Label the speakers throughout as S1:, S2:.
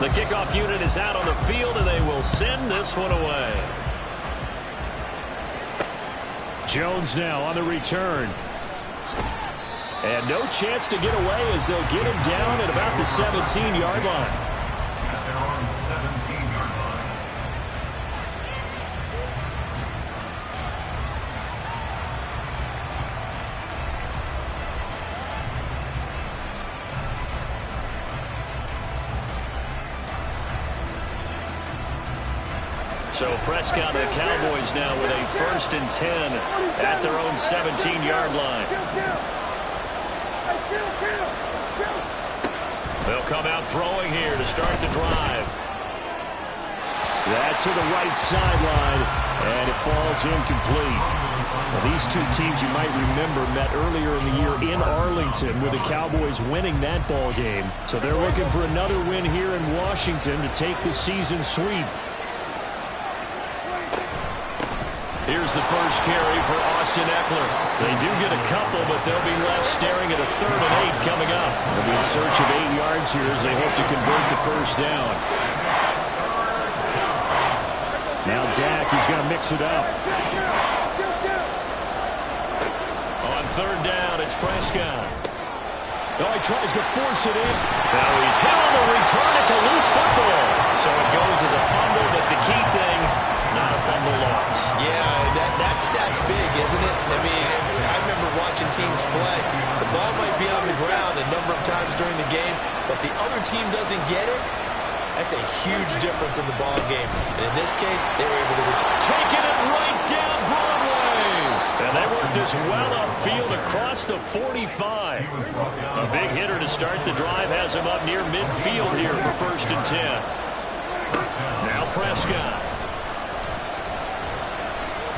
S1: The kickoff unit is out on the field, and they will send this one away. Jones now on the return. And no chance to get away as they'll get him down at about the 17-yard line. So Prescott and the Cowboys now with a 1st and 10 at their own 17-yard line. They'll come out throwing here to start the drive. That to the right sideline, and it falls incomplete. Well, these two teams, you might remember, met earlier in the year in Arlington with the Cowboys winning that ball game. So they're looking for another win here in Washington to take the season sweep. Here's the first carry for Austin Ekeler. They do get a couple, but they'll be left staring at a 3rd and 8 coming up. They'll be in search of 8 yards here as they hope to convert the first down. Now Dak, he's going to mix it up. On 3rd down, it's Prescott. Oh, he tries to force it in. Now he's hit on the return. It's a loose football. So it goes as a fumble, but the key thing, not a fumble loss.
S2: Yeah, that stat's big, isn't it? I mean, I remember watching teams play. The ball might be on the ground a number of times during the game, but the other team doesn't get it. That's a huge difference in the ball game. And in this case, they were able to return.
S1: Taking it right down Broadway. And they work this well upfield across the 45. A big hitter to start the drive has him up near midfield here for 1st and 10. Now Prescott.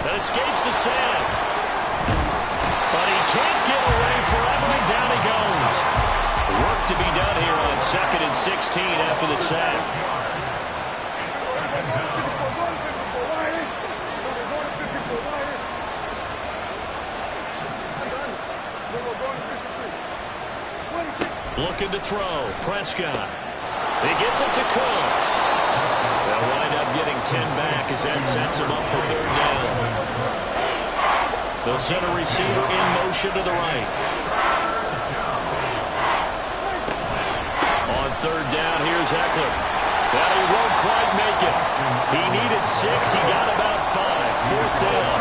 S1: That escapes the sack. But he can't get away forever, and down he goes. Work to be done here on 2nd and 16 after the sack. Looking to throw. Prescott. He gets it to Cooks. They'll wind up getting 10 back as that sets him up for 3rd down. They'll send a receiver in motion to the right. On 3rd down, here's Ekeler. But he won't quite make it. He needed 6. He got about 5. 4th down.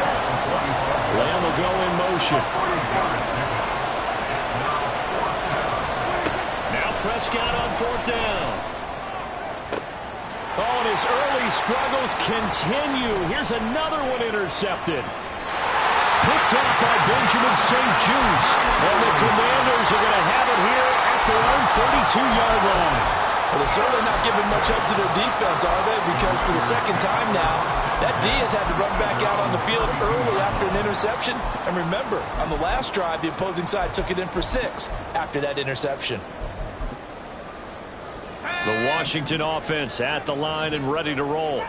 S1: Lamb will go in motion. Now Prescott on 4th down. Oh, and his early struggles continue. Here's another one intercepted. Picked up by Benjamin St-Juste. And the Commanders are going to have it here at their own 32-yard line.
S2: Well, they're certainly not giving much up to their defense, are they? Because for the 2nd time now, that D has had to run back out on the field early after an interception. And remember, on the last drive, the opposing side took it in for 6 after that interception.
S1: The Washington offense at the line and ready to roll.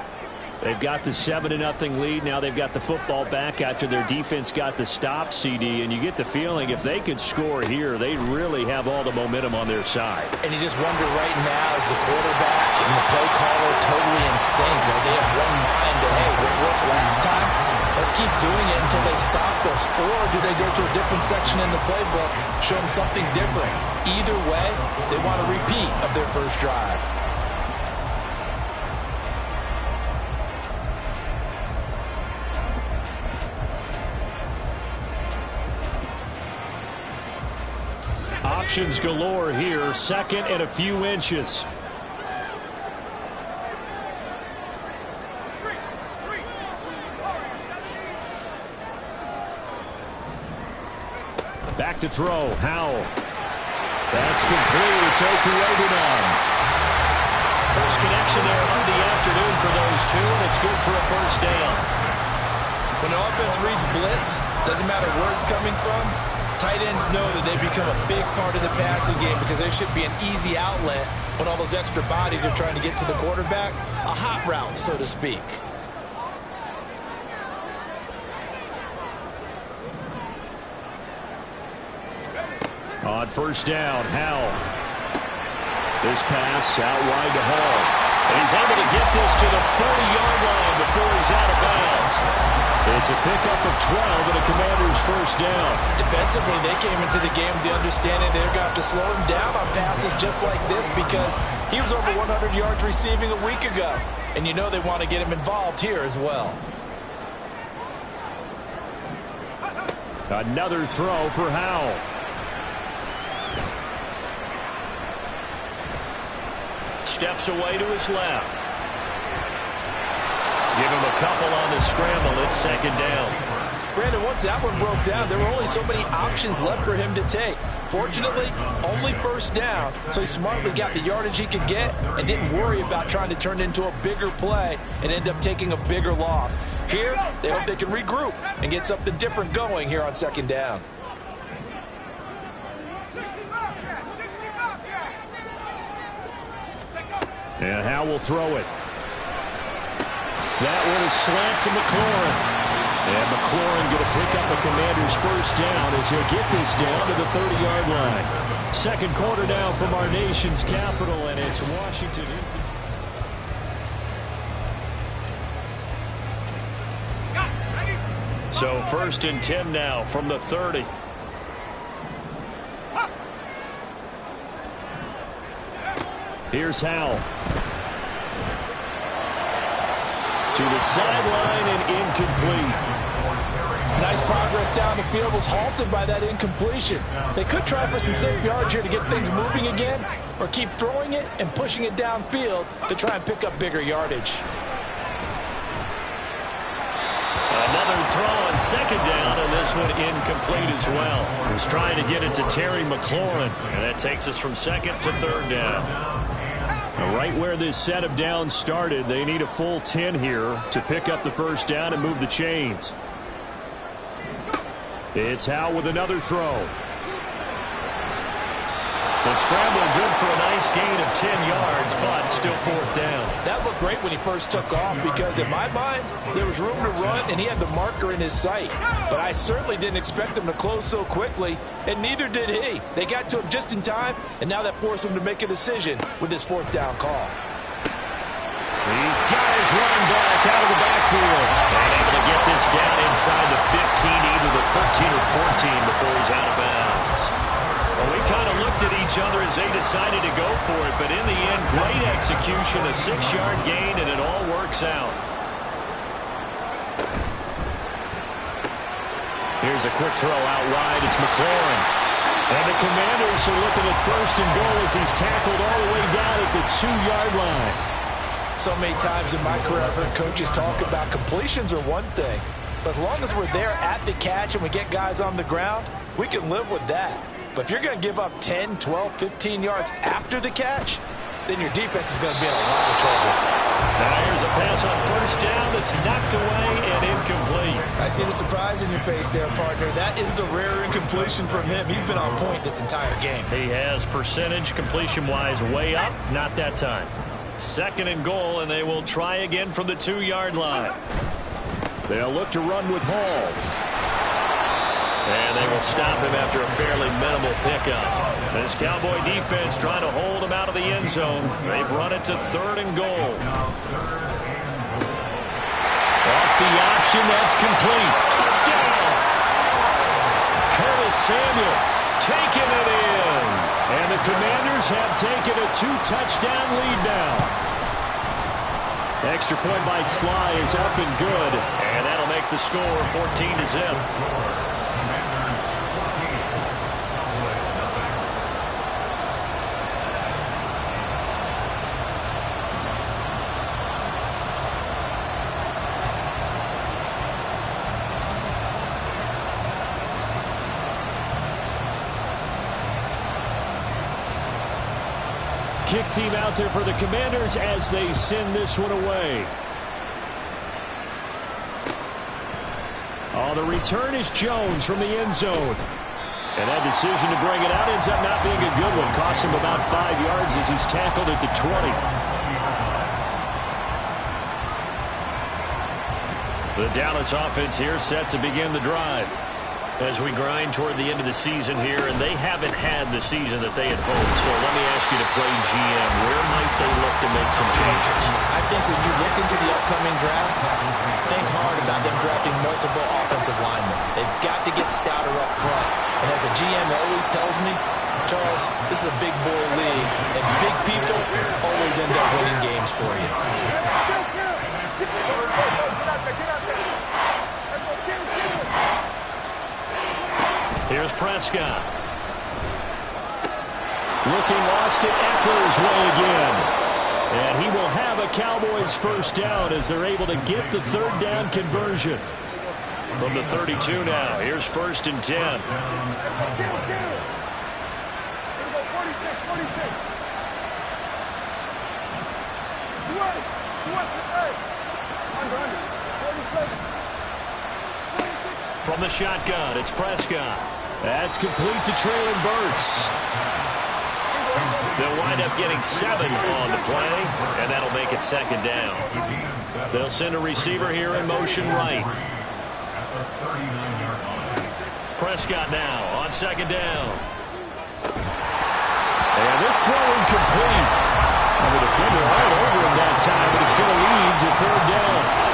S1: They've got the 7-0 lead. Now they've got the football back after their defense got the stop, CD. And you get the feeling if they could score here, they really have all the momentum on their side.
S2: And you just wonder right now, is the quarterback and the play caller totally in sync? Are they of one mind that, hey, what worked last time? Let's keep doing it until they stop us. Or do they go to a different section in the playbook, show them something different? Either way, they want a repeat of their first drive.
S1: Options galore here. 2nd and a few inches. Back to throw. Howell. That's complete. It's Okurebunon. First connection there of the afternoon for those two, and it's good for a 1st down.
S2: When an offense reads blitz, doesn't matter where it's coming from, tight ends know that they become a big part of the passing game because there should be an easy outlet when all those extra bodies are trying to get to the quarterback. A hot route, so to speak.
S1: On 1st down, Howell. This pass out wide to Hall. And he's able to get this to the 40-yard line before he's out of bounds. It's a pickup of 12 and a Commander's first down.
S2: Defensively, they came into the game with the understanding they're going to have to slow him down on passes just like this because he was over 100 yards receiving a week ago. And you know they want to get him involved here as well.
S1: Another throw for Howell. Steps away to his left. Give him a couple on the scramble. It's second down.
S2: Brandon, once that one broke down, there were only so many options left for him to take. Fortunately, only first down, so he smartly got the yardage he could get and didn't worry about trying to turn it into a bigger play and end up taking a bigger loss. Here, they hope they can regroup and get something different going here on second down.
S1: And Howell will throw it. That one is slant to McLaurin. And McLaurin going to pick up a Commander's first down as he'll get this down to the 30-yard line. Second quarter now from our nation's capital, and it's Washington. So first and 10 now from the 30. Here's Howell. To the sideline and incomplete.
S2: Nice progress down the field, was halted by that incompletion. They could try for some safe yards here to get things moving again, or keep throwing it and pushing it downfield to try and pick up bigger yardage.
S1: Another throw on second down, and this one incomplete as well. He was trying to get it to Terry McLaurin, and that takes us from second to third down. Right where this set of downs started, they need a full 10 here to pick up the first down and move the chains. It's Howell with another throw. The scramble good for a nice gain of 10 yards, but still fourth down.
S2: That looked great when he first took off because in my mind, there was room to run and he had the marker in his sight. But I certainly didn't expect him to close so quickly, and neither did he. They got to him just in time, and now that forced him to make a decision with his fourth down call.
S1: These guys running back out of the backfield. And able to get this down inside the 15, either the 13 or 14 before he's out of bounds. Well, we kind of looked at each other as they decided to go for it, but in the end, great execution, a 6-yard gain, and it all works out. Here's a quick throw out wide. It's McLaurin. And the Commanders are looking at first and goal as he's tackled all the way down at the 2-yard line.
S2: So many times in my career, I've heard coaches talk about completions are one thing, but as long as we're there at the catch and we get guys on the ground, we can live with that. But if you're going to give up 10, 12, 15 yards after the catch, then your defense is going to be in a lot of trouble.
S1: Now here's a pass on first down that's knocked away and incomplete.
S3: I see the surprise in your face there, partner. That is a rare incompletion from him. He's been on point this entire game.
S1: He has percentage completion-wise way up, not that time. Second and goal, and they will try again from the 2-yard line. They'll look to run with Hall. And they will stop him after a fairly minimal pickup. This Cowboy defense trying to hold him out of the end zone. They've run it to third and goal. Off the option, that's complete. Touchdown! Curtis Samuel taking it in. And the Commanders have taken a 2-touchdown lead now. Extra point by Sly is up and good. And that'll make the score 14-0. Kick team out there for the Commanders as they send this one away. Oh, the return is Jones from the end zone. And that decision to bring it out ends up not being a good one. Cost him about 5 yards as he's tackled at the 20. The Dallas offense here set to begin the drive. As we grind toward the end of the season here, and they haven't had the season that they had hoped. So let me ask you to play GM. Where might they look to make some changes?
S2: I think when you look into the upcoming draft, think hard about them drafting multiple offensive linemen. They've got to get stouter up front. And as a GM always tells me, Charles, this is a big boy league, and big people always end up winning games for you.
S1: Here's Prescott. Looking Austin Eckler's way again. And he will have a Cowboys first down as they're able to get the third down conversion. From the 32 now, here's 1st and 10. From the shotgun, it's Prescott. That's complete to Treylon Burks. They'll wind up getting 7 on the play, and that'll make it 2nd down. They'll send a receiver here in motion right. Prescott now on 2nd down. And this throw incomplete. And the defender all over him that time, but it's going to lead to 3rd down.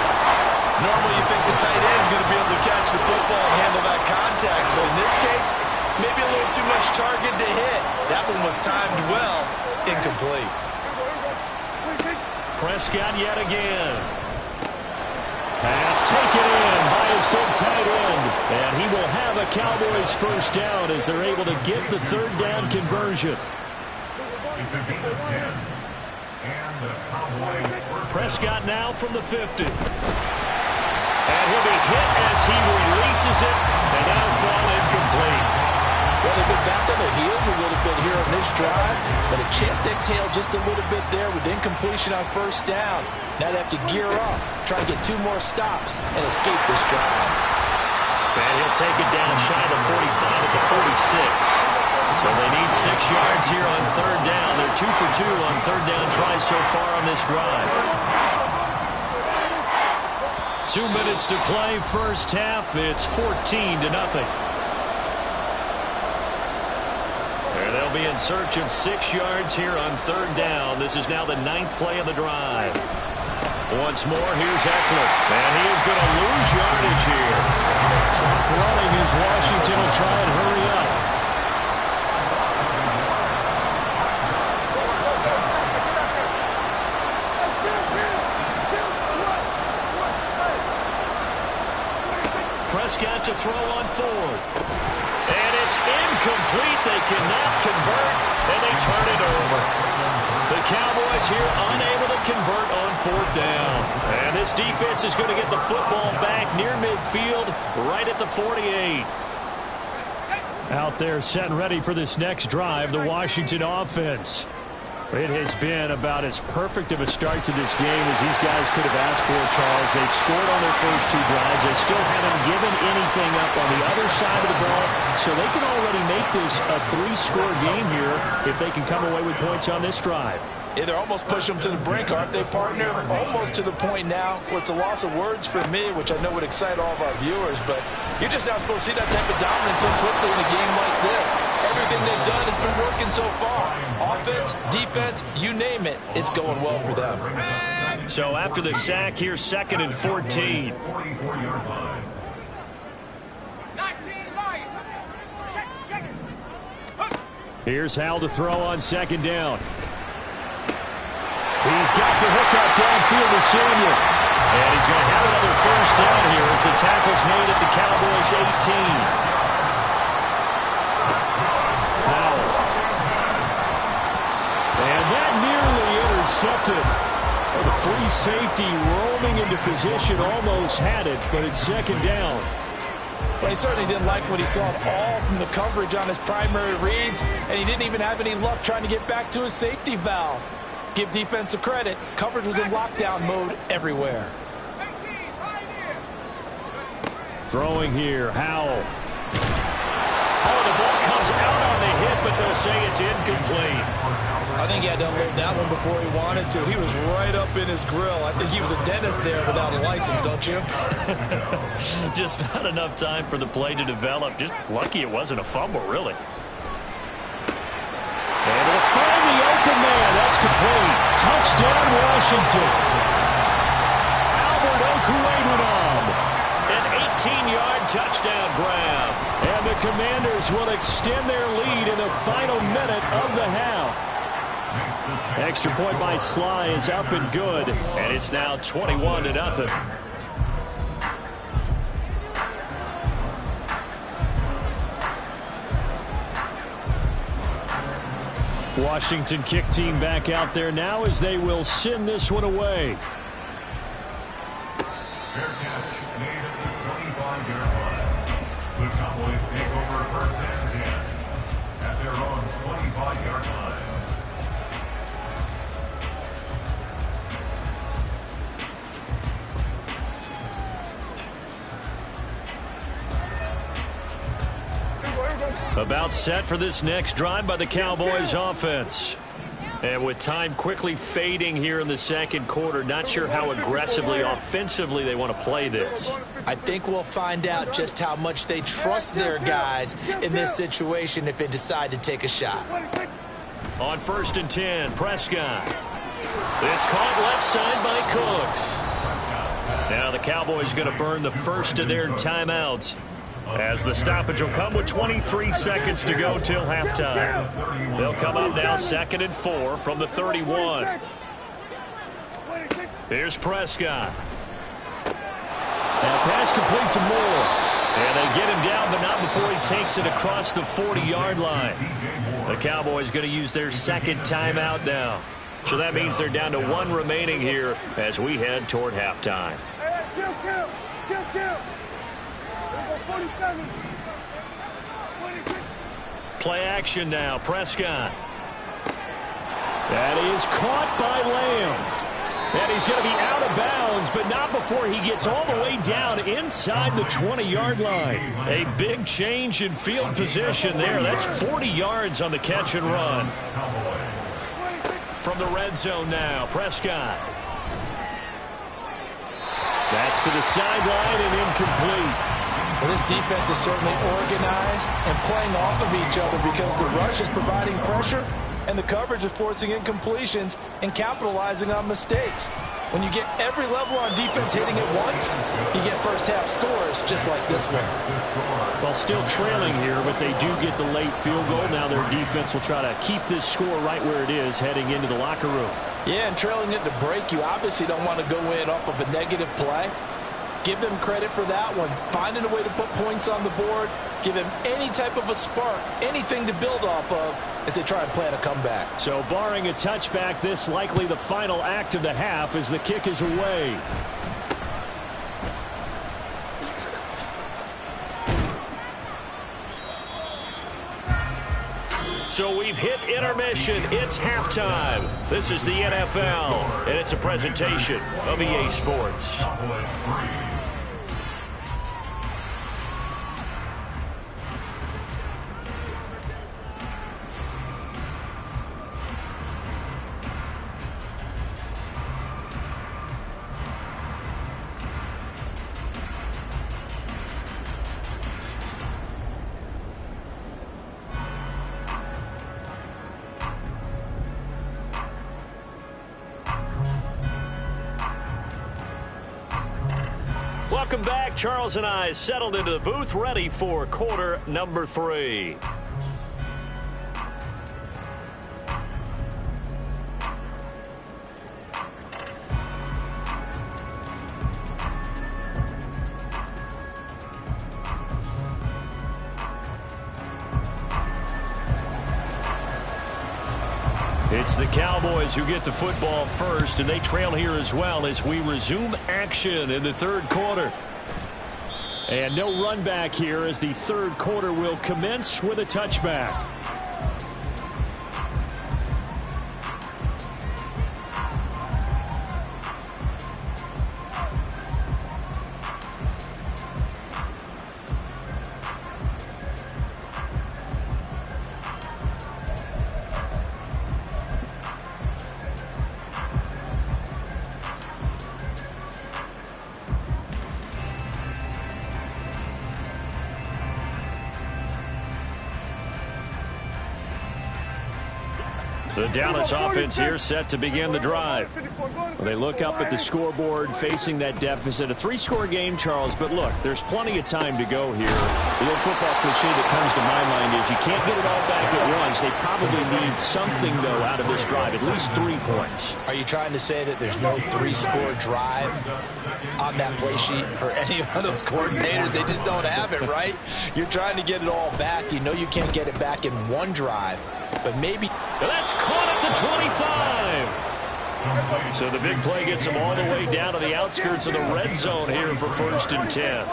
S3: Normally you think the tight end's going to be able to catch the football and handle that contact, but in this case, maybe a little too much target to hit. That one was timed well, incomplete.
S1: Prescott yet again. Pass taken in by his big tight end. And he will have a Cowboys first down as they're able to get the 3rd down conversion. Prescott now from the 50. And he'll be hit as he releases it, and that'll fall incomplete.
S2: Well, they've been back on their heels a little bit here on this drive, but a chance to exhale just a little bit there with incompletion on 1st down. Now they have to gear up, try to get 2 more stops, and escape this drive.
S1: And he'll take it down shy of the 45 at the 46. So they need 6 yards here on 3rd down. They're 2 for 2 on 3rd down tries so far on this drive. 2 minutes to play, first half. It's 14-0. They'll be in search of 6 yards here on 3rd down. This is now the 9th play of the drive. Once more, here's Eckler. And he is going to lose yardage here. Clock running as Washington will try and hurry up. Prescott to throw on 4th. And it's incomplete. They cannot convert, and they turn it over. The Cowboys here unable to convert on 4th down. And this defense is going to get the football back near midfield, right at the 48. Out there set and ready for this next drive, the Washington offense. It has been about as perfect of a start to this game as these guys could have asked for, Charles. They've scored on their first 2 drives. They still haven't given anything up on the other side of the ball, so they can already make this a 3-score game here if they can come away with points on this drive.
S2: Yeah, they're almost pushing them to the brink, aren't they, partner? Almost to the point now where it's a loss of words for me, which I know would excite all of our viewers, but you're just not supposed to see that type of dominance so quickly in a game like this. Everything they've done has been working so far. Offense, defense, you name it, it's going well for them.
S1: So after the sack, here's 2nd and 14. Here's Hal to throw on 2nd down. He's got the hookup downfield to Samuel. And he's going to have another first down here as the tackle's made at the Cowboys' 18. Howell. And that nearly intercepted. Well, the free safety roaming into position almost had it, but it's 2nd down.
S2: Well, he certainly didn't like what he saw at all from the coverage on his primary reads, and he didn't even have any luck trying to get back to his safety valve. Give defense a credit. Coverage was in lockdown mode everywhere.
S1: Throwing here, Howell. Oh, the ball comes was out on the hit, but they'll say it's incomplete.
S3: I think he had to unload that one before he wanted to. He was right up in his grill. I think he was a dentist there without a license, don't you?
S1: Just not enough time for the play to develop. Just lucky it wasn't a fumble, really. And we'll find the open man. That's complete. Touchdown, Washington. Albert Okwuegbunam. An 18-yard touchdown grab. And the Commanders will extend their lead in the final minute of the half. Extra point by Sly is up and good, and it's now 21-0. Washington kick team back out there now as they will send this one away.
S4: Fair catch made at the 25-yard line. The Cowboys take over first and 10 at their own 25-yard line.
S1: About set for this next drive by the Cowboys offense. And with time quickly fading here in the second quarter, not sure how aggressively, offensively they want to play this.
S2: I think we'll find out just how much they trust their guys in this situation if they decide to take a shot.
S1: On 1st and 10, Prescott. It's caught left side by Cooks. Now the Cowboys going to burn the first of their timeouts, as the stoppage will come with 23 seconds to go till halftime. They'll come up now 2nd and 4 from the 31. Here's Prescott. Now pass complete to Moore. And they get him down, but not before he takes it across the 40-yard line. The Cowboys going to use their second timeout now. So that means they're down to one remaining here as we head toward halftime. Play action now. Prescott. That is caught by Lamb. And he's going to be out of bounds, but not before he gets all the way down inside the 20-yard line. A big change in field position there. That's 40 yards on the catch and run. From the red zone now, Prescott. That's to the sideline and incomplete.
S2: Well, this defense is certainly organized and playing off of each other because the rush is providing pressure and the coverage is forcing incompletions and capitalizing on mistakes. When you get every level on defense hitting at once, you get first-half scores just like this one.
S1: Well, still trailing here, but they do get the late field goal. Now their defense will try to keep this score right where it is heading into the locker room. Yeah, and trailing it to break, you obviously don't want to go in off of a negative play. Give them credit for that one. Finding a way to put points on the board. Give them any type of a spark, anything to build off of as they try and plan a comeback. So barring a touchback, this likely the final act of the half as the kick is away. So we've hit intermission. It's halftime. This is the NFL, and it's a presentation of EA Sports. Welcome back. Charles and I settled into the booth, ready for quarter number 3. It's the Cowboys who get the football first, and they trail here as well as we resume action in the third quarter. And no run back here as the third quarter will commence with a touchback. The Dallas offense here set to begin the drive. Well, they look up at the scoreboard facing that deficit. A 3-score game, Charles, but look, there's plenty of time to go here. The old football cliche that comes to my mind is you can't get it all back at once. They probably need something, though, out of this drive, at least 3 points.
S2: Are you trying to say that there's no 3-score drive on that play sheet for any of those coordinators? They just don't have it, right? You're trying to get it all back. You know you can't get it back in one drive, but maybe...
S1: That's caught at the 25. So the big play gets them all the way down to the outskirts of the red zone here for 1st and 10.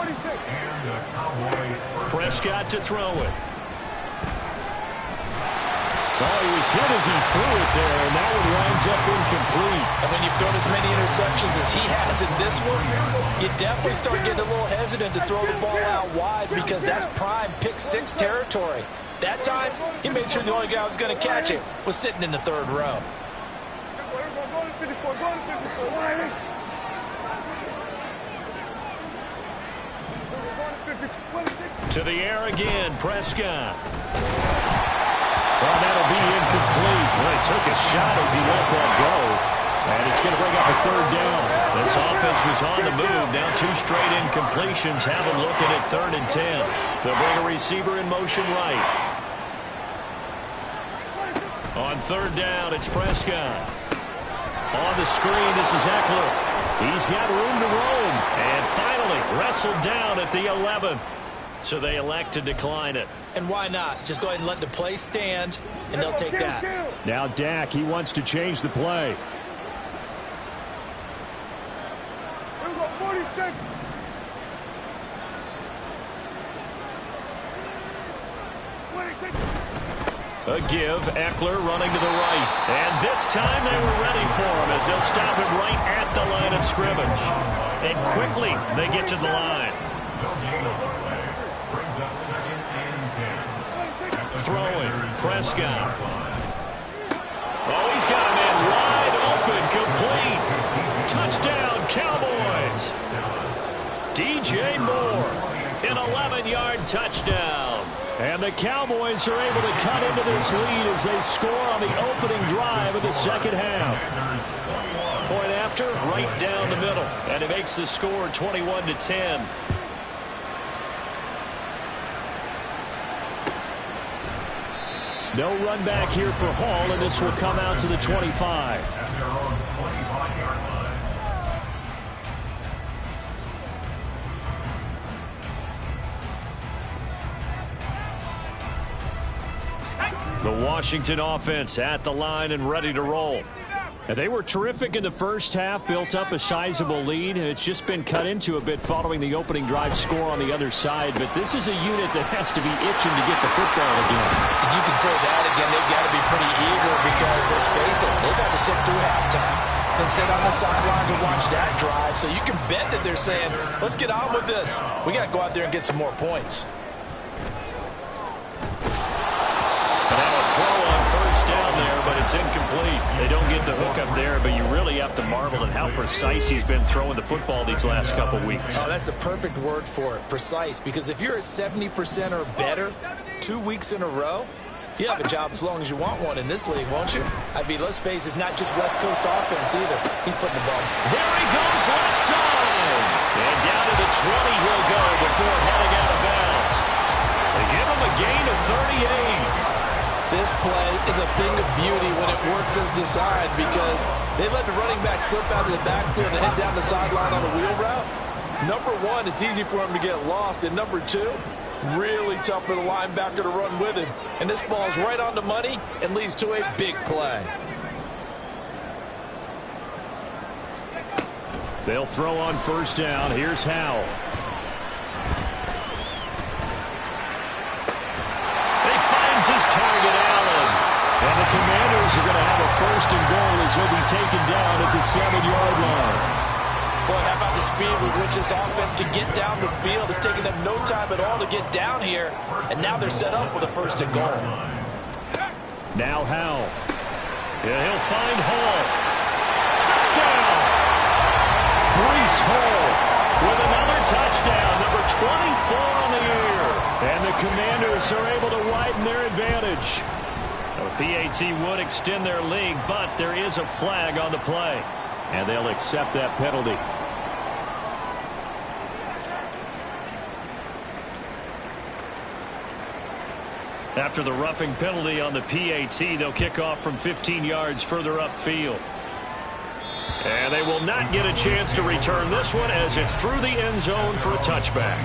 S1: Prescott to throw it. Oh, he was hit as he threw it there, and that one winds up incomplete.
S2: And when you've thrown as many interceptions as he has in this one, you definitely start getting a little hesitant to throw the ball out wide because that's prime pick 6 territory. That time, he made sure the only guy who was going to catch it was sitting in the 3rd row.
S1: To the air again, Prescott. Well, that'll be incomplete. Well, he took a shot as he let that go. And it's going to bring up a 3rd down. This offense was on the move. Now 2 straight incompletions have them looking at 3rd and 10. They'll bring a receiver in motion right. On 3rd down, it's Prescott. On the screen, this is Eckler. He's got room to roam. And finally, wrestled down at the 11. So they elect to decline it.
S2: And why not? Just go ahead and let the play stand, and they'll take that.
S1: Now Dak, he wants to change the play. A give, Eckler running to the right. And this time they were ready for him as they'll stop him right at the line of scrimmage. And quickly they get to the line. Throwing, Prescott. Oh, he's got a man wide open, complete. Touchdown, Cowboys. DJ Moore, an 11-yard touchdown. And the Cowboys are able to cut into this lead as they score on the opening drive of the 2nd half. Point after, right down the middle. And it makes the score 21-10. No run back here for Hall, and this will come out to the 25.
S4: At their own 25-yard line.
S1: The Washington offense at the line and ready to roll. And they were terrific in the first half, built up a sizable lead. It's just been cut into a bit following the opening drive score on the other side. But this is a unit that has to be itching to get the football again.
S2: And you can say that again. They've got to be pretty eager because, let's face it, they've got to sit through halftime and sit on the sidelines and watch that drive. So you can bet that they're saying, let's get on with this. We got to go out there and get some more points.
S1: And now a throw on 1st down there, but it's incomplete. They don't get the hook up there, but you really have to marvel at how precise he's been throwing the football these last couple weeks.
S2: Oh, that's the perfect word for it, precise. Because if you're at 70% or better 2 weeks in a row, you have a job as long as you want one in this league, won't you? I mean, let's face it, it's not just West Coast offense either. He's putting the ball.
S1: There he goes, left side. And down to the 20 he'll go before heading out of bounds. They give him a gain of 38.
S2: This play is a thing of beauty when it works as designed because they let the running back slip out of the backfield and head down the sideline on a wheel route. Number one, it's easy for him to get lost. And number two, really tough for the linebacker to run with him. And this ball's right on the money and leads to a big play.
S1: They'll throw on 1st down. Here's Howell. His target, Allen. And the Commanders are going to have a 1st and goal as he'll be taken down at the 7-yard line.
S2: Boy, how about the speed with which this offense can get down the field? It's taken them no time at all to get down here. And now they're set up with a 1st and goal.
S1: Now Howell. Yeah, he'll find Hall. Touchdown! Breece Hall with another touchdown, number 24 on the year. And the Commanders are able to widen their advantage. Well, PAT would extend their lead, but there is a flag on the play. And they'll accept that penalty. After the roughing penalty on the PAT, they'll kick off from 15 yards further upfield. And they will not get a chance to return this one as it's through the end zone for a touchback.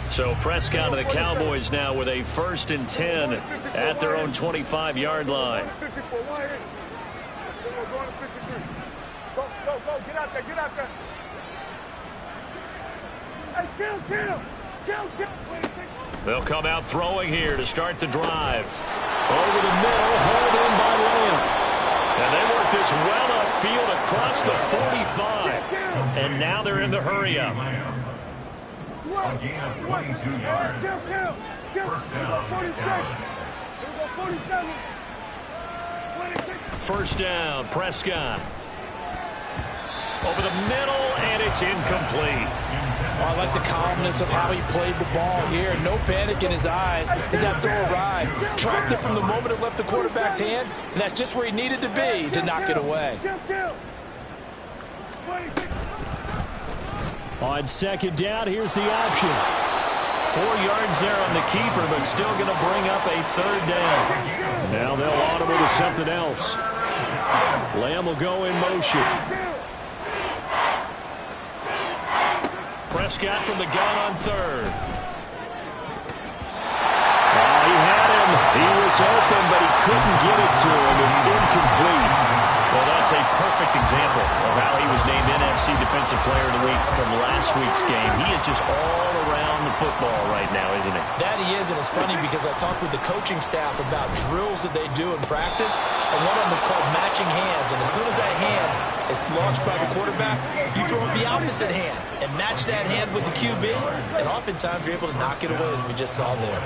S1: So Prescott and the Cowboys now with a 1st and 10 at their own 25-yard line.
S5: Go, get out there. Hey, kill.
S1: They'll come out throwing here to start the drive. Over the middle, hauled in by Lamb. And they work this well upfield across the 45. And now they're in the hurry-up.
S4: A gain of 22 yards. First down, Dallas.
S1: First down, Prescott. Over the middle, and it's incomplete.
S2: I like the calmness of how he played the ball here. No panic in his eyes as that throw arrived. Tracked it from the moment it left the quarterback's hand, and that's just where he needed to be to knock it away.
S1: On second down, here's the option. 4 yards there on the keeper, but still going to bring up a 3rd down. Now they'll audible to something else. Lamb will go in motion. Prescott from the gun on 3rd. He had him. He was open, but he couldn't get it to him. It's incomplete. Well, that's a perfect example of how he was named NFC Defensive Player of the Week from last week's game. He is just all around the football right now, isn't he?
S2: That he is, and it's funny because I talked with the coaching staff about drills that they do in practice, and one of them is called matching hands. And as soon as that hand is launched by the quarterback, you throw up the opposite hand and match that hand with the QB, and oftentimes you're able to knock it away, as we just saw there.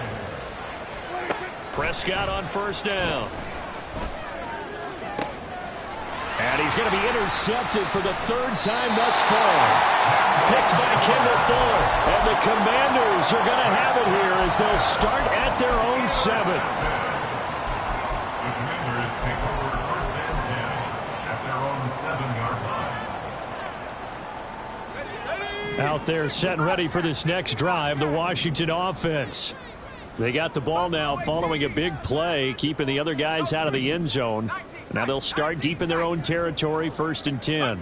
S1: Prescott on 1st down. And he's going to be intercepted for the 3rd time thus far. Picked by Kendall Fuller. And the Commanders are going to have it here as they'll start at their own 7.
S4: The Commanders take over 1st and 10 at their own 7-yard line.
S1: Out there set and ready for this next drive, the Washington offense. They got the ball now following a big play, keeping the other guys out of the end zone. Now they'll start deep in their own territory, 1st and 10.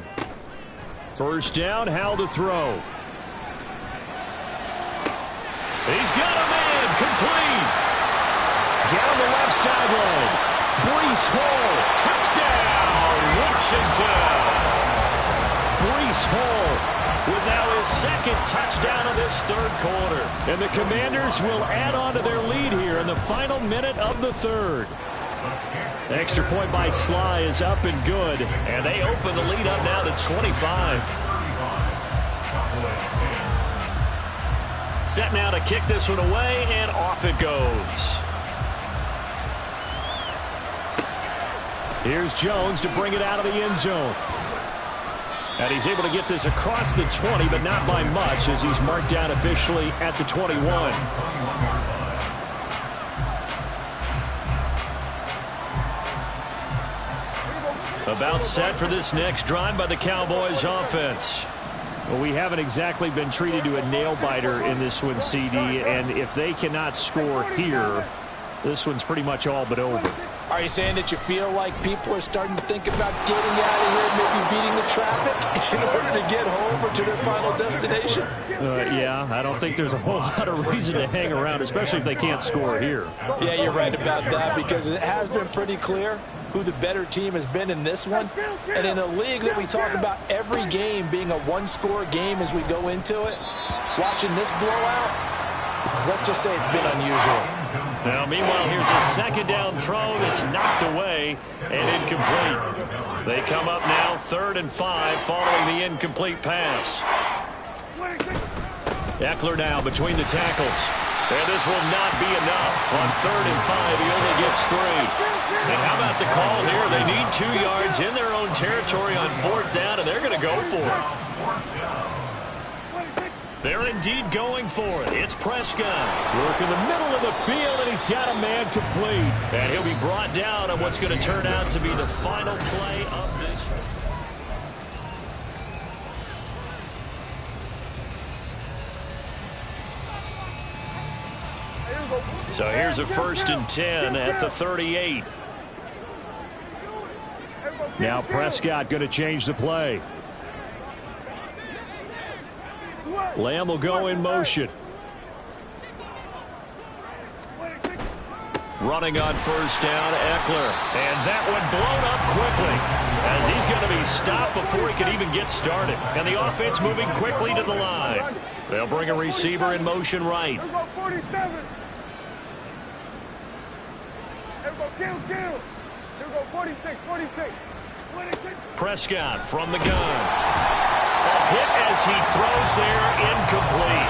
S1: First down, Howell to throw. He's got a man, complete. Down the left sideline. Breece Hall, touchdown, Washington. Breece Hall with now his 2nd touchdown of this 3rd quarter. And the Commanders will add on to their lead here in the final minute of the 3rd. Extra point by Sly is up and good, and they open the lead up now to 25. Set now to kick this one away, and off it goes. Here's Jones to bring it out of the end zone. And he's able to get this across the 20, but not by much, as he's marked down officially at the 21. About set for this next drive by the Cowboys offense. Well, we haven't exactly been treated to a nail-biter in this one, CD, and if they cannot score here, this one's pretty much all but over.
S2: Are you saying that you feel like people are starting to think about getting out of here, maybe beating the traffic in order to get home or to their final destination?
S1: Yeah, I don't think there's a whole lot of reason to hang around, especially if they can't score here.
S2: Yeah, you're right about that, because it has been pretty clear who the better team has been in this one. And in a league that we talk about every game being a one-score game as we go into it, watching this blowout, let's just say it's been unusual.
S1: Now, meanwhile, here's a 2nd down throw that's knocked away and incomplete. They come up now 3rd and 5 following the incomplete pass. Eckler now between the tackles. And this will not be enough. On 3rd and 5, he only gets 3. And how about the call here? They need 2 yards in their own territory on 4th down, and they're going to go for it. They're indeed going for it. It's Prescott. Work in the middle of the field, and he's got a man complete. And he'll be brought down on what's going to turn out to be the final play of this. So here's a 1st and 10 at the 38. Now Prescott going to change the play. Lamb will go in motion. Running on 1st down, Eckler. And that one blown up quickly as he's going to be stopped before he can even get started. And the offense moving quickly to the line. They'll bring a receiver in motion right. Prescott from the gun. A hit as he throws there, incomplete.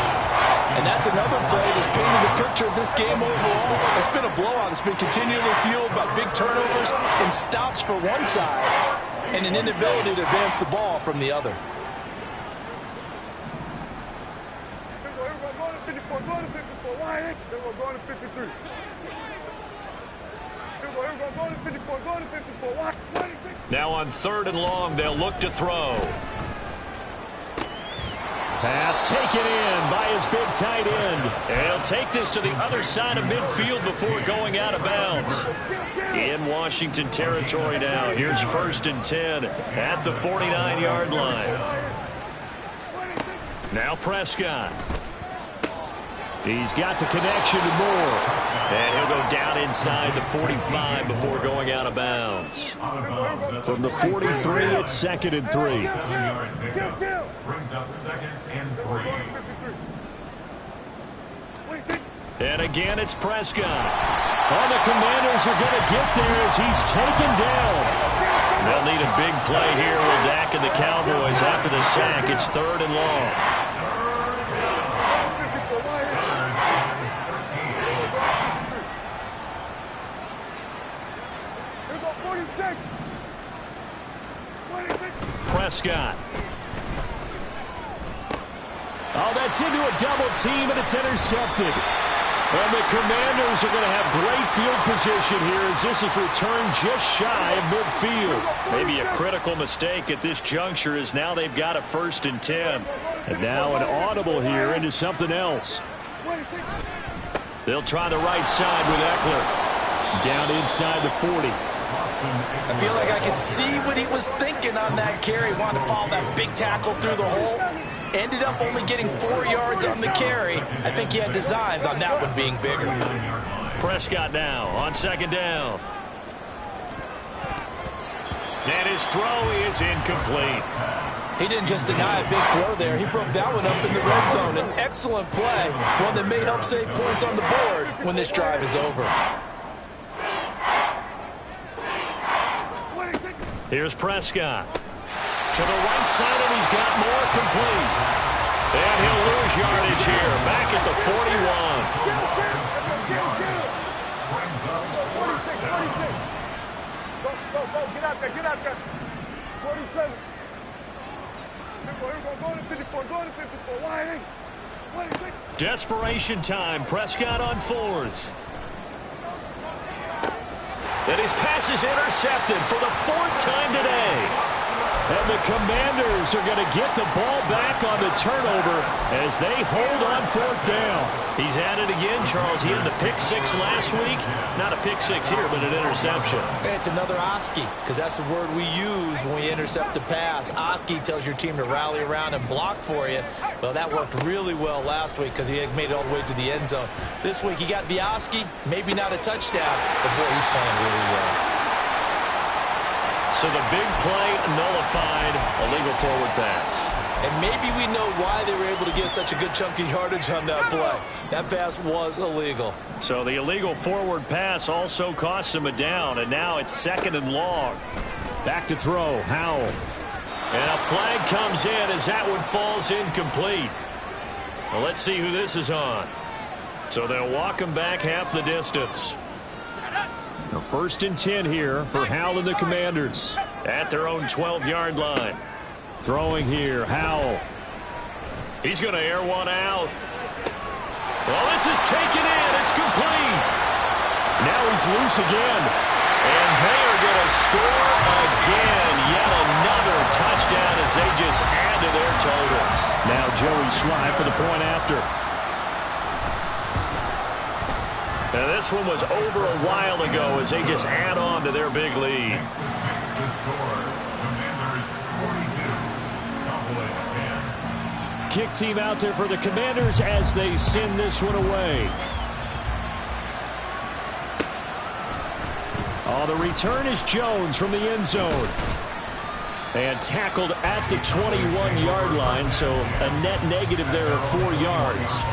S2: And that's another play that's painted the picture of this game overall. It's been a blowout. It's been continually fueled by big turnovers and stops for one side and an inability to advance the ball from the other.
S1: Now on 3rd and long, they'll look to throw. Pass taken in by his big tight end. And he'll take this to the other side of midfield before going out of bounds. In Washington territory now. Here's 1st and 10 at the 49-yard line. Now Prescott. He's got the connection to Moore. And he'll go down inside the 45 before going out of bounds. From the 43, it's 2nd and 3.
S4: Brings up 2nd and 3.
S1: And again, it's Prescott. Oh, the Commanders are going to get there as he's taken down. They'll need a big play here with Dak and the Cowboys after the sack. It's 3rd and long. Prescott. Oh, that's into a double team, and it's intercepted. And the Commanders are going to have great field position here as this is returned just shy of midfield. Maybe a critical mistake at this juncture as now they've got a 1st and 10. And now an audible here into something else. They'll try the right side with Eckler. Down inside the 40.
S2: I feel like I could see what he was thinking on that carry. Wanted to follow that big tackle through the hole. Ended up only getting 4 yards on the carry. I think he had designs on that one being bigger.
S1: Prescott now on 2nd down. And his throw is incomplete.
S2: He didn't just deny a big throw there. He broke that one up in the red zone. An excellent play. One that may help save points on the board when this drive is over.
S1: Here's Prescott. To the right side, and he's got more complete. And he'll lose yardage here. Back at the 41.
S5: Go, get out there. 47. Go to 54, wide 26.
S1: Desperation time. Prescott on 4th. And his pass is intercepted for the 4th time today. And the Commanders are going to get the ball back on the turnover as they hold on 4th down. He's at it again, Charles. He had the pick 6 last week. Not a pick 6 here, but an interception.
S2: It's another Oski, because that's the word we use when we intercept a pass. Oski tells your team to rally around and block for you. Well, that worked really well last week because he had made it all the way to the end zone. This week he got the Oski, maybe not a touchdown, but boy, he's playing really well.
S1: So the big play nullified, a legal forward pass.
S2: And maybe we know why they were able to get such a good chunk of yardage on that play. That pass was illegal.
S1: So the illegal forward pass also cost him a down, and now it's 2nd and long. Back to throw, Howell. And a flag comes in as that one falls incomplete. Well, let's see who this is on. So they'll walk him back half the distance. A 1st and 10 here for Howell and the Commanders at their own 12-yard line. Throwing here, Howell. He's going to air one out. Well, this is taken in. It's complete. Now he's loose again. And they are going to score again. Yet another touchdown as they just add to their totals. Now Joey Slye for the point after. Now this one was over a while ago as they just add on to their big lead.
S4: The score, Commanders 42, Cowboys 10.
S1: Kick team out there for the Commanders as they send this one away. Oh, the return is Jones from the end zone. And tackled at the 21-yard line, so a net negative there of 4 yards.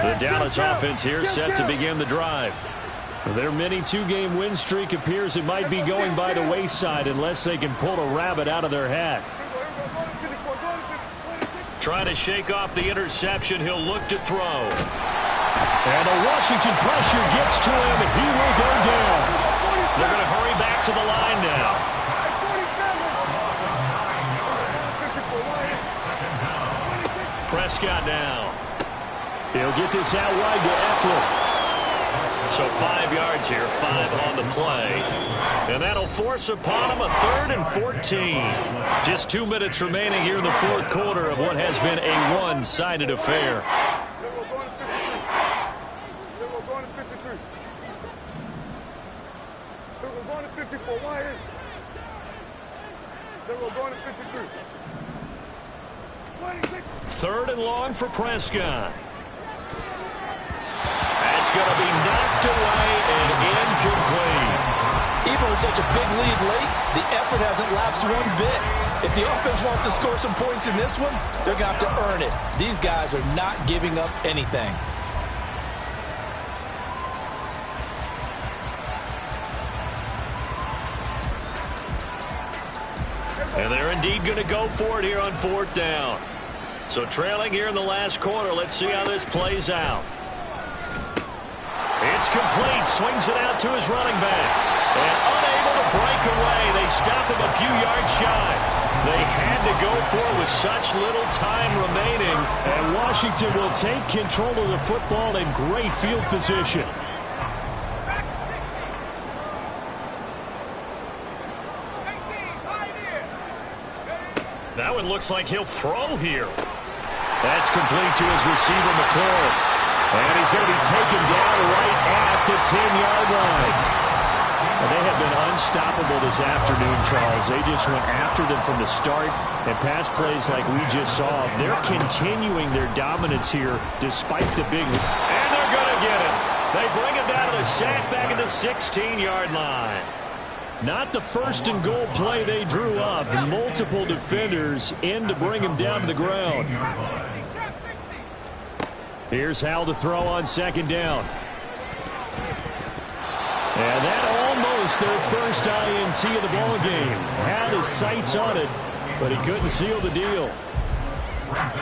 S1: The Dallas offense here set to begin the drive. Their mini two-game win streak appears it might be going by the wayside unless they can pull a rabbit out of their hat. Trying to shake off the interception, he'll look to throw. And the Washington pressure gets to him, and he will go down. They're going to hurry back to the line now. Prescott now. He'll get this out wide to Eckler. So 5 yards here, 5 on the play. And that'll force upon him a 3rd and 14. Just 2 minutes remaining here in the fourth quarter of what has been a one-sided affair. Third and long for Prescott. That's going to be knocked away and incomplete.
S2: Even with such a big lead late, the effort hasn't lapsed one bit. If the offense wants to score some points in this one, they're going to have to earn it. These guys are not giving up anything.
S1: And they're indeed going to go for it here on 4th down. So trailing here in the last quarter, let's see how this plays out. It's complete. Swings it out to his running back. And unable to break away. They stop him a few yards shy. They had to go for it with such little time remaining. And Washington will take control of the football in great field position. That one looks like he'll throw here. That's complete to his receiver, McLaurin. And he's going to be taken down right at the 10-yard line. Well, they have been unstoppable this afternoon, Charles. They just went after them from the start. And pass plays like we just saw, they're continuing their dominance here despite the big... And they're going to get it. They bring it down to the sack back at the 16-yard line. Not the first and goal play they drew up. Multiple defenders in to bring him down to the ground. Here's Howell to throw on 2nd down. And that almost their first INT of the ball game. Had his sights on it, but he couldn't seal the deal.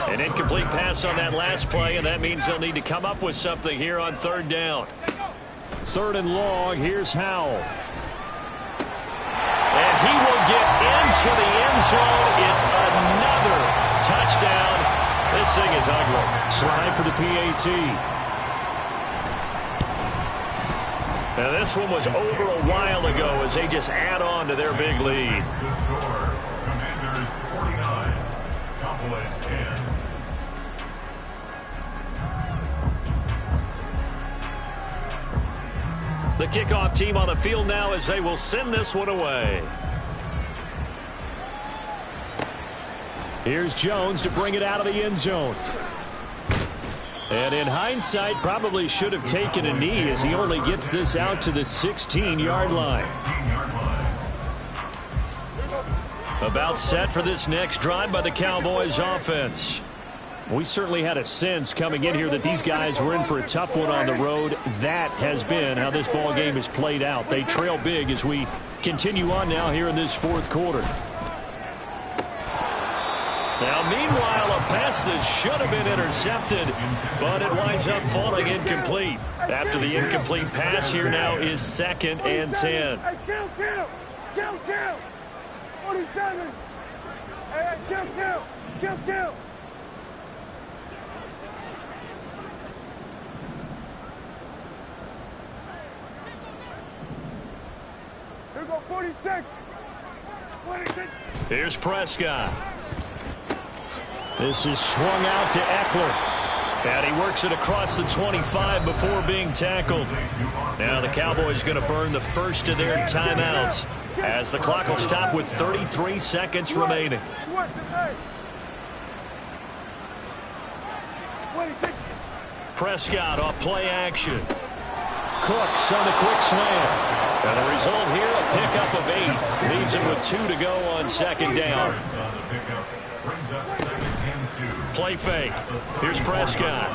S1: An incomplete pass on that last play, and that means they'll need to come up with something here on 3rd down. 3rd and long, here's Howell. And he will get into the end zone. It's another touchdown. This thing is ugly. Slide for the PAT. Now this one was over a while ago as they just add on to their big lead.
S4: The score, Commanders 49, Cowboys 10.
S1: The kickoff team on the field now as they will send this one away. Here's Jones to bring it out of the end zone. And in hindsight, probably should have taken a knee as he only gets this out to the 16-yard line. About set for this next drive by the Cowboys offense. We certainly had a sense coming in here that these guys were in for a tough one on the road. That has been how this ball game has played out. They trail big as we continue on now here in this fourth quarter. Now, meanwhile, a pass that should have been intercepted, but it winds up falling incomplete. After the incomplete pass, here now is 2nd and 10.
S5: Hey, kill! 47! Hey, kill, kill! Kill, kill! Here we go, 46! 26!
S1: Here's Prescott. This is swung out to Eckler. And he works it across the 25 before being tackled. Now the Cowboys going to burn the first of their timeouts as the clock will stop with 33 seconds remaining. Prescott off play action. Cooks on the quick slant. And the result here, a pickup of 8. Leaves him with 2 to go on second down. Play fake. Here's Prescott.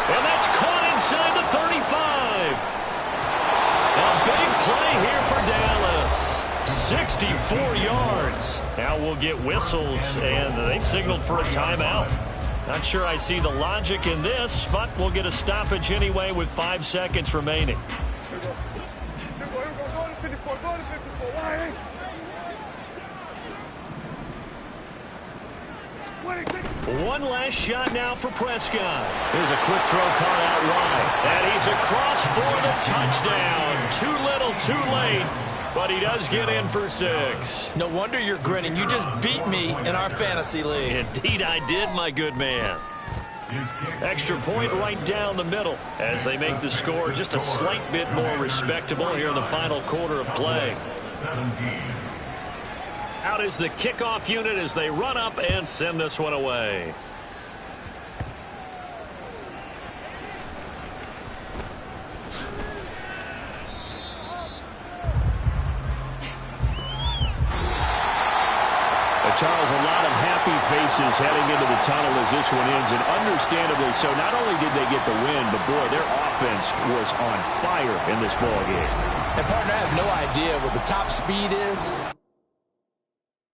S1: And that's caught inside the 35. A big play here for Dallas. 64 yards. Now we'll get whistles, and they've signaled for a timeout. Not sure I see the logic in this, but we'll get a stoppage anyway with 5 seconds remaining.
S5: Here we go. Go to 54. Go to 54. Why? 26.
S1: One last shot now for Prescott. Here's a quick throw caught out wide. And he's across for the touchdown. Too little, too late. But he does get in for 6.
S2: No wonder you're grinning. You just beat me in our fantasy league.
S1: Indeed I did, my good man. Extra point right down the middle as they make the score just a slight bit more respectable here in the final quarter of play.
S4: 17.
S1: Out is the kickoff unit as they run up and send this one away. Charles, a lot of happy faces heading into the tunnel as this one ends, and understandably so. Not only did they get the win, but boy, their offense was on fire in this ball game.
S2: And partner, I have no idea what the top speed is